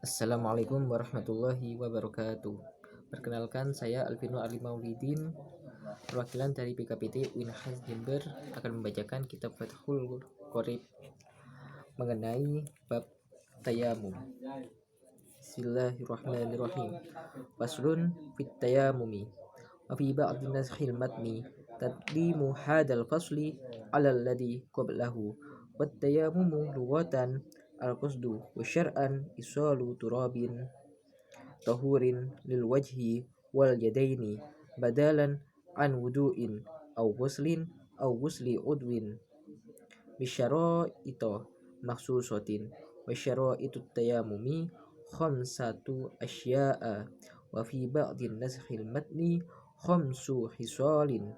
Assalamualaikum warahmatullahi wabarakatuh. Perkenalkan, saya Alvino Ali Maulidin, perwakilan dari PKPT Unhas Jember, akan membacakan kitab Fathul Qorib mengenai bab tayamum. Bismillahirrahmanirrahim. Faslun fit tayamumi. Wa fi ba'd nazkhil matni taqdimu hadal fasli 'ala alladhi qablahu. Wat tayamumu lughatan al-qasdu wa syar'an isalu turabin tahurin lil wajhi wal yadaini badalan an wudu'in aw ghusli udwin bisyaraita makhsusatin wa syaraitu tayamumi khamsatu asya'a wa fi ba'din naskhil matni khamsu hisalin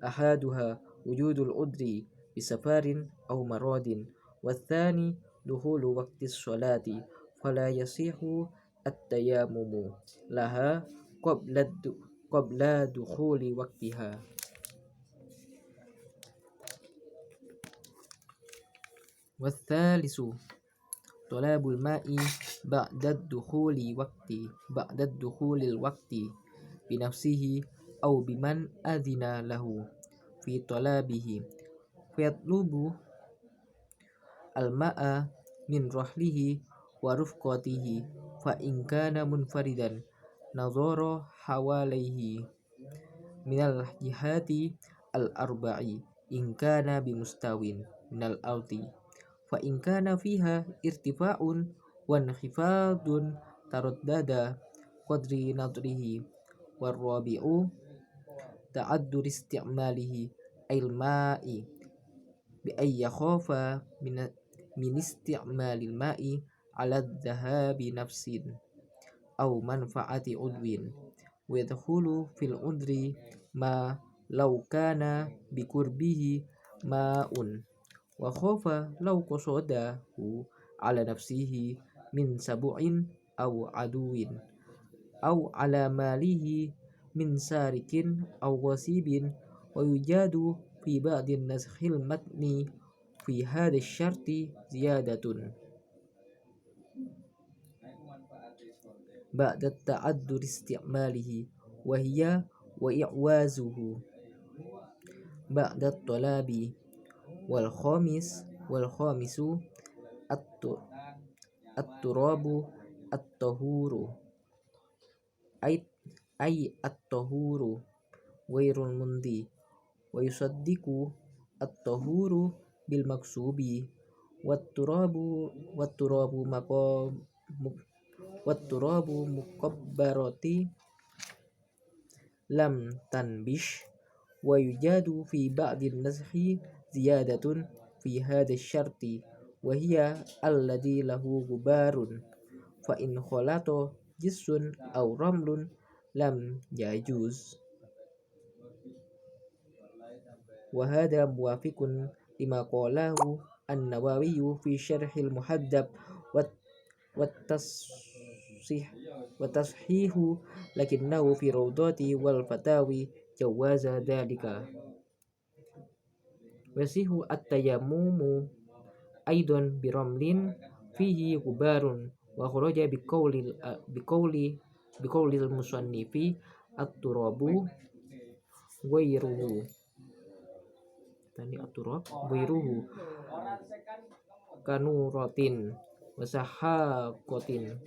ahaduha wujudul udri bisafarin aw maradin wathani dukhulu waqtis sholati fala yasihu at-tayammumu laha qabla dukhuli waqtiha. Wathalisu talabul ma'i ba'da dukhulil waqti binafsihi aw biman adhina lahu fi talabihi fayatlubu al-ma'a min rahlihi wa rufqatihi fa in kana munfaridan nazara hawalaihi minal jihati al-arba'i in kana bimustawin minal ardi fa in kana fiha irtifa'un wa inkhifadun taraddada qadri nadrihi warrabi'u ta'addur isti'malihi al-ma'i bi ay yakhafa min isti'malil ma'i ala dhahabi nafsin aw manfaati udwin wa yadkhulu fil udri ma law kana biqurbihi ma'un wa khafa law qasadahu ala nafsihi min sabu'in aw aduwin aw ala malihi min sarikin aw ghasibin wa yujadu fi ba'din naskhil matni fi hadha syarti ziyadatun ba'da ta'addur isti'malihi wa hiya wa i'wazuhu ba'da talabi wal khamisu at-turabu at-tahuru ay at-tahuru wairul mundi wa yusaddiqu at-tahuru bil maksubi wat-turabu muqabbarati lam tanbish wa yujadu fi ba'din nazhi ziyadatun fi hadha syarti wa hiya alladhi lahu gubarun fa in khalata jissun aw ramlun lam yajuz wa hadha muwafiqun lima qalahu an-Nawawi fi syarhil muhaddab wat tashihu lakinnahu fi rawdati wal fatawi jawaza dhalika wasihu at-tayammumu aidan biramlin fihi gubarun wa kharaja biqaulil musannifi at-turabu ghairuhu kanuratin wasihaqatin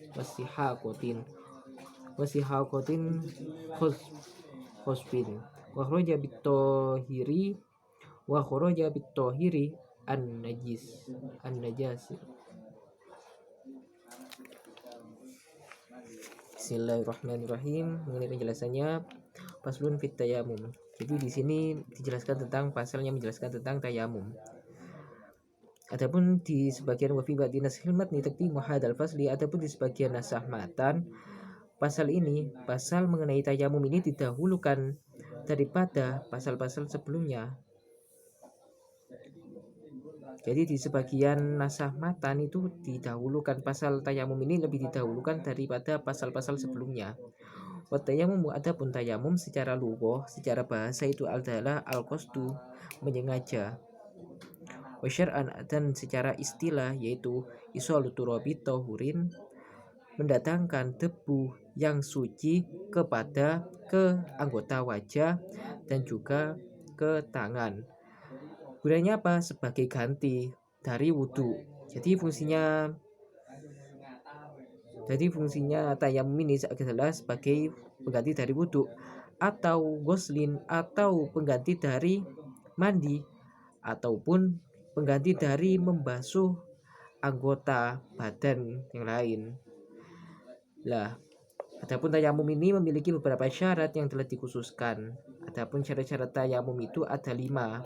khosbin wa kharaja bit-tahiri an-najasi. Bismillahirrahmanirrahim. Mengenai penjelasannya, faslun fit tayamum. Jadi di sini dijelaskan tentang pasal yang menjelaskan tentang tayamum. Adapun di sebagian wafi ba'di naskhil matni taqdimu hadal fasli, adapun di sebagian nasah matan pasal mengenai tayamum ini didahulukan daripada pasal-pasal sebelumnya. Jadi di sebagian nasah matan itu didahulukan pasal tayamum ini lebih didahulukan daripada pasal-pasal sebelumnya. Wa tayamum, adapun tayamum secara lughah, secara bahasa itu adalah al-qasdu, menyengaja. Wa syar'an, dan secara istilah yaitu isalu turabi tahurin, mendatangkan debu yang suci ke anggota wajah dan juga ke tangan. Gunanya apa? Sebagai ganti dari wudhu. Jadi fungsinya tayamum ini adalah sebagai pengganti dari wudhu atau goslin atau pengganti dari mandi ataupun pengganti dari membasuh anggota badan yang lain. Lah, adapun tayamum ini memiliki beberapa syarat yang telah dikhususkan. Adapun syarat-syarat tayamum itu ada 5.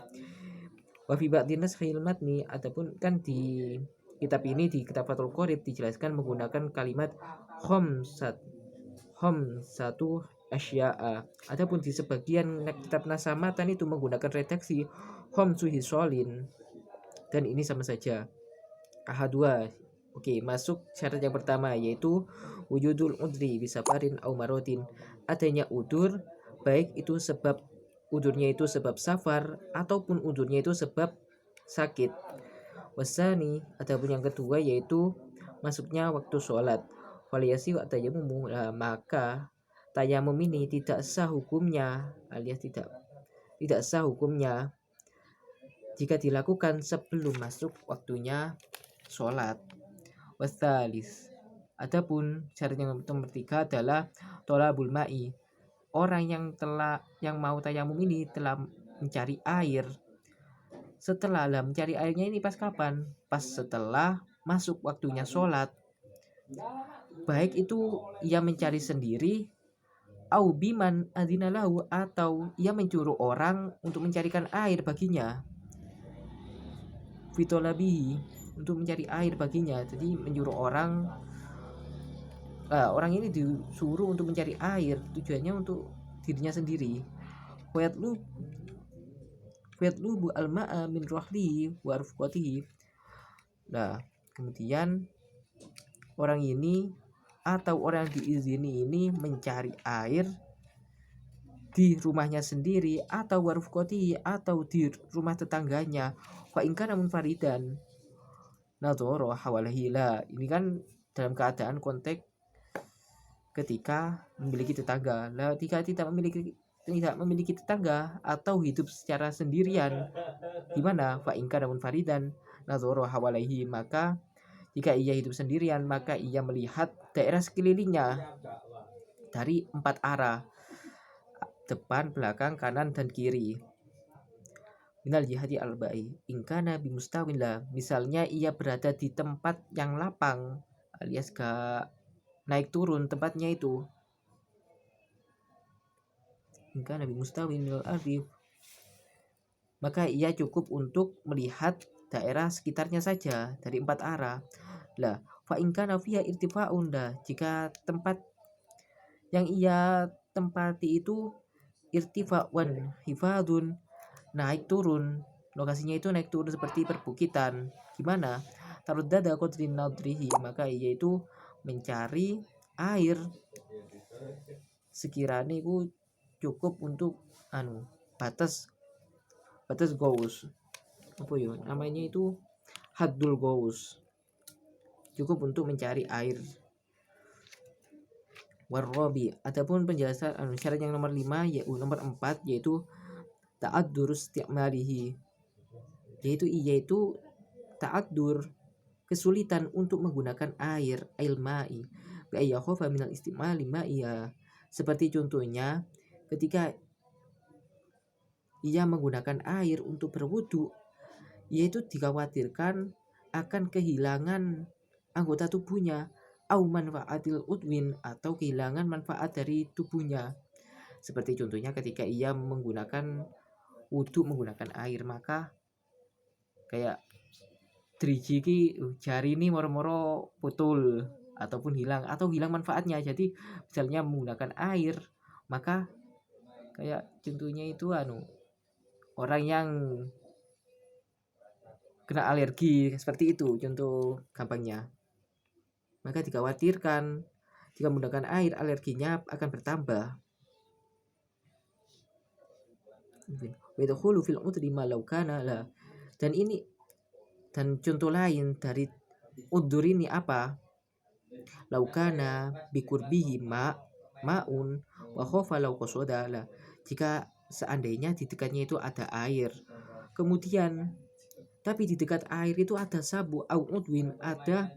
Wa fi ba'din naskhil matni, adapun kan di kitab ini, di kitab Fathul Qorib, dijelaskan menggunakan kalimat satu asya'a. Adapun di sebagian kitab Nasamatan itu menggunakan redaksi khamsu hisolin, dan ini sama saja. Ahadua. Oke, masuk syarat yang pertama yaitu wujudul udri bisafarin au marotin. Adanya udur, baik itu sebab udurnya itu sebab safar ataupun udurnya itu sebab sakit. Wasani, adapun yang kedua yaitu masuknya waktu sholat. Waliyasi wa tayammum, maka tayamum ini tidak sah hukumnya, alias tidak sah hukumnya jika dilakukan sebelum masuk waktunya sholat. Wasalis, adapun syarat yang nomor 3 adalah tolabul ma'i. Orang yang mau tayamum ini telah mencari air. Setelah mencari airnya ini pas kapan? Pas setelah masuk waktunya sholat. Baik itu ia mencari sendiri, au biman adinalahu, atau ia menyuruh orang untuk mencarikan air baginya. Fitolabihi, untuk mencari air baginya. Jadi menyuruh orang ini disuruh untuk mencari air, tujuannya untuk dirinya sendiri. Wayatlu bu al-ma'a min rahlihi wa rufqatihi. Nah, kemudian orang ini atau orang yang diizini ini mencari air di rumahnya sendiri atau warufqatihi, atau di rumah tetangganya. Fa in kana munfaridan nadhara hawalahila. Ini kan dalam keadaan konteks ketika memiliki tetangga. Nah, ketika tidak memiliki tetangga atau hidup secara sendirian, gimana? Fa in kana munfaridan nadhara hawalaihi, maka jika ia hidup sendirian maka ia melihat daerah sekelilingnya dari 4 arah, depan, belakang, kanan, dan kiri. Minal jihati al-ba'i ingkana bimustawillah, misalnya ia berada di tempat yang lapang alias gak naik turun tempatnya itu. Ingkana bimustawin minal ardi, maka ia cukup untuk melihat daerah sekitarnya saja dari 4 arah. Lah, fa ingkana fiha irtifa'un, jika tempat yang ia tempati itu irtifa'un hifadun, naik turun, lokasinya itu naik turun seperti perbukitan, gimana? Taruddada qadrin nadrihi, maka ia itu mencari air sekiranya itu cukup untuk batas gaus, apa ya namanya itu, haddul gaus, cukup untuk mencari air. Warrobi, adapun penjelasan syarat yang nomor 5 nomor 4 yaitu ta'addur isti'malihi, yaitu ta'addur, kesulitan untuk menggunakan air ma'i bi ayyakhafa minal istimali ma'iya. Seperti contohnya ketika ia menggunakan air untuk berwudu, yaitu dikhawatirkan akan kehilangan anggota tubuhnya, au manfaatil udwin, atau kehilangan manfaat dari tubuhnya. Seperti contohnya ketika ia menggunakan wudu menggunakan air, maka kayak driji jari ini moro-moro putul ataupun hilang manfaatnya. Jadi misalnya menggunakan air, maka kayak contohnya itu orang yang kena alergi, seperti itu contoh gampangnya. Maka dikhawatirkan jika menggunakan air alerginya akan bertambah. Wadkhulu fil udri ma law kana la, dan contoh lain dari udur ini apa? laukana bikurbihi ma'un wa khofa law qasada lah. Jika seandainya di dekatnya itu ada air, kemudian tapi di dekat air itu ada sabu au udwin, ada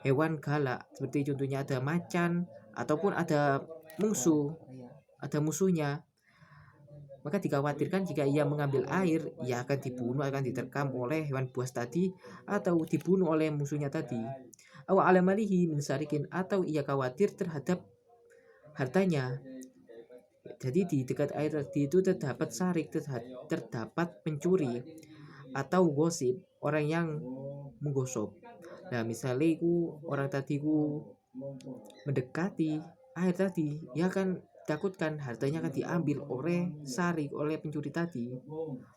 hewan galak, seperti contohnya ada macan ataupun ada musuhnya, maka dikhawatirkan jika ia mengambil air, ia akan dibunuh, akan diterkam oleh hewan buas tadi atau dibunuh oleh musuhnya tadi. Aw alamalihi min sarikin, atau ia khawatir terhadap hartanya. Jadi di dekat air tadi itu terdapat sarik, terdapat pencuri atau gosip, orang yang menggosok. Nah, misalnya orang tadi mendekati air tadi, ya kan takutkan hartanya akan diambil oleh sarik, oleh pencuri tadi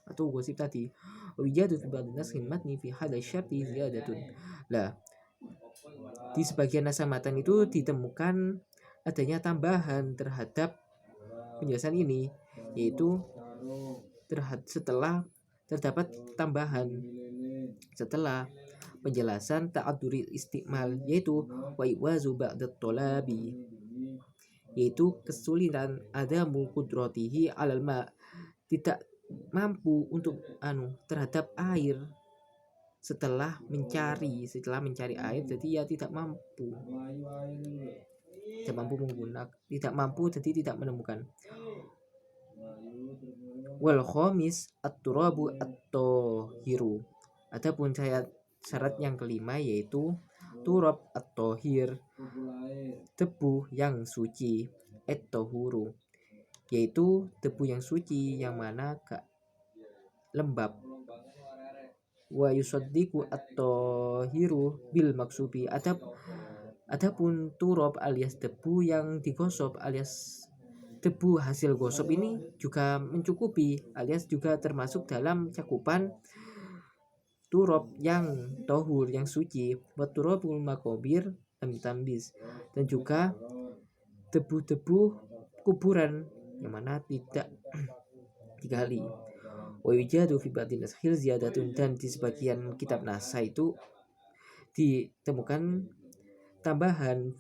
atau gosip tadi. Wijadu fi ba'd nas himmatni fi hadha syarti ziyadatun. Lah, di sebagian nasa matan itu ditemukan adanya tambahan terhadap penjelasan ini, yaitu setelah terdapat tambahan setelah penjelasan ta'adzuri istimal, yaitu wa iwazu ba'dat tolabi, yaitu kesulitan ada qudratihi alal ma, tidak mampu untuk terhadap air setelah mencari air, jadi ya tidak mampu menggunakan, tidak mampu jadi tidak menemukan. Wal khamis at-turabu at-tahiru, adapun syarat yang kelima yaitu turab at-tahir, debu yang suci, at-tahuru, yaitu debu yang suci yang mana gak lembab. Wa yusaddiqu at-tahiru bil maksubi, adapun turab alias debu yang digosok alias debu hasil gosok ini juga mencukupi, alias juga termasuk dalam cakupan turab yang tohur, yang suci. Wa turabul makobir tambis, dan juga debu-debu kuburan yang mana tidak digali. Wa yujadu fi ba'din nashil ziyadatun, dan di sebagian kitab nasa itu ditemukan tambahan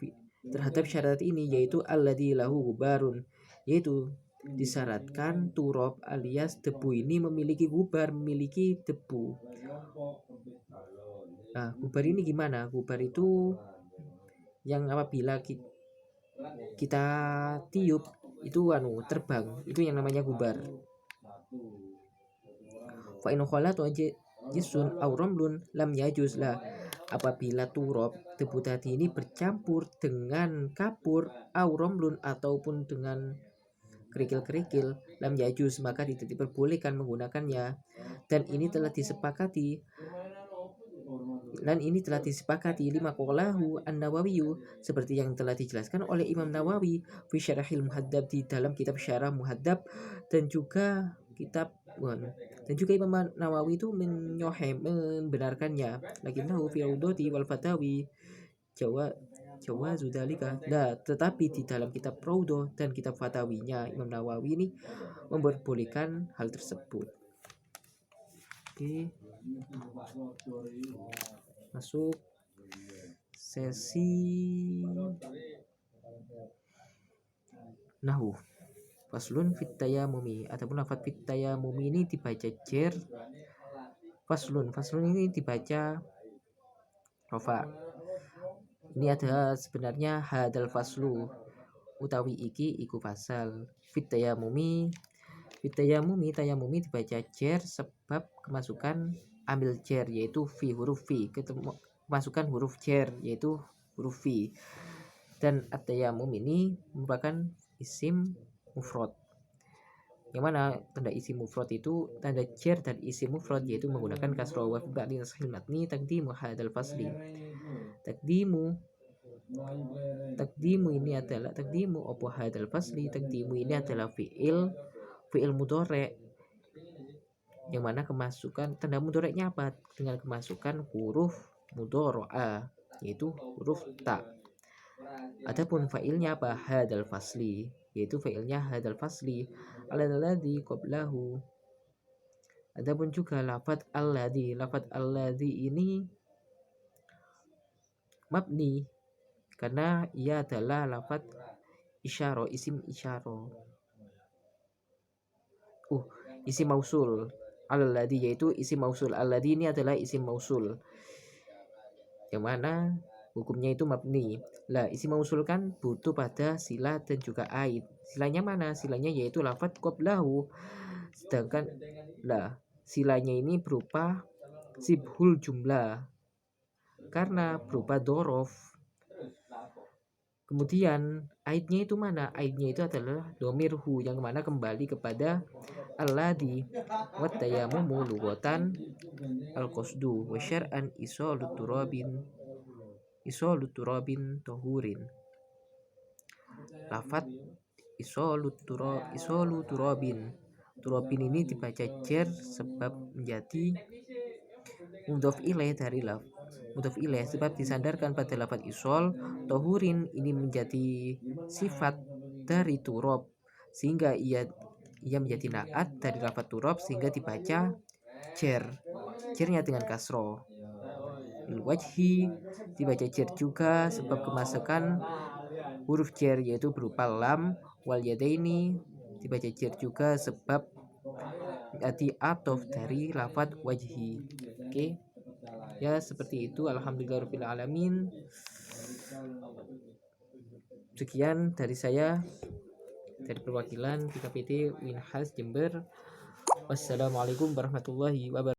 terhadap syarat ini, yaitu alladzi lahu gubarun, yaitu disyaratkan turab alias debu ini memiliki gubar, memiliki debu. Nah, gubar ini gimana? Gubar itu yang apabila kita tiup itu terbang, itu yang namanya gubar. Fa in khalatu jisun aw ramlun lam yajuz lah, apabila turab debu tadi ini bercampur dengan kapur, aw ramlun ataupun dengan kerikil-kerikil, lam yajuz maka tidak diperbolehkan menggunakannya. Dan ini telah disepakati lima qalahu an-Nawawi, seperti yang telah dijelaskan oleh Imam Nawawi fi Syarahil Muhaddab, di dalam kitab Syarah Muhaddab, dan juga Imam Nawawi itu membenarkannya. Lakinnahu fi Rawdati wal Fatawi jawazu dzalika. Nah, tetapi di dalam kitab Rawdah dan kitab Fatawinya Imam Nawawi ini memperbolehkan hal tersebut. Oke. Masuk sesi nahwu. Faslun fit tayammumi, ataupun lafaz fit tayammumi ini dibaca jer. Faslun ini dibaca rafa. Ini ada sebenarnya hadal faslu utawi iki iku fasal. Fit tayammumi dibaca jer sebab kemasukan ambil jer, yaitu fi huruf fi, kemasukan huruf jer yaitu huruf fi. Dan at-tayammum ini merupakan isim mufrad, yang mana tanda isim mufrad itu tanda jer dan isim mufrad yaitu menggunakan kasrah. Wa ba'di nashil matni taqdimu hadal fasli, takdimu ini adalah takdimu opo hadal fasli, takdimu ini adalah fi'il mudhari, yang mana kemasukan tanda mudhari'nya apa? Dengan kemasukan huruf mudhari'ah yaitu huruf ta. Adapun fa'ilnya apa? Hadal fasli, yaitu fa'ilnya hadal fasli alladzi qablahu. Adapun juga lafaz alladzi ini mabni karena ia adalah lafaz isyarah, isim isyarah. Isim mausul alladzi, yaitu isim mausul. Alladzi ini adalah isim mausul yang mana hukumnya itu mabni. Lah, isim mausul kan butuh pada sila dan juga aid. Silanya mana? Silanya yaitu lafaz qablahu. Sedangkan lah, silanya ini berupa sibhul jumlah karena berupa dorof. Kemudian aidnya itu mana? Aidnya itu adalah domirhu yang mana kembali kepada alladzi wa tayamumu lughatan al-qasdu wa syar'an isalut turabin tohurin. Lafat isolut turabin. Turabin ini dibaca jer sebab menjadi mudhof ilaih dari mudhof ilaih, sebab disandarkan pada lafaz isol. Tohurin ini menjadi sifat dari turab sehingga ia menjadi naat dari lafaz turab sehingga dibaca jernya dengan kasroh. Wajhi dibaca jer juga sebab kemasukan huruf jer yaitu berupa lam. Wal yadaini dibaca jer juga sebab berarti atof dari lafaz wajhi. Oke. Ya, seperti itu. Alhamdulillahirabbil alamin. Sekian dari saya, dari perwakilan PKPT Winhas Jember. Wassalamualaikum warahmatullahi wabarakatuh.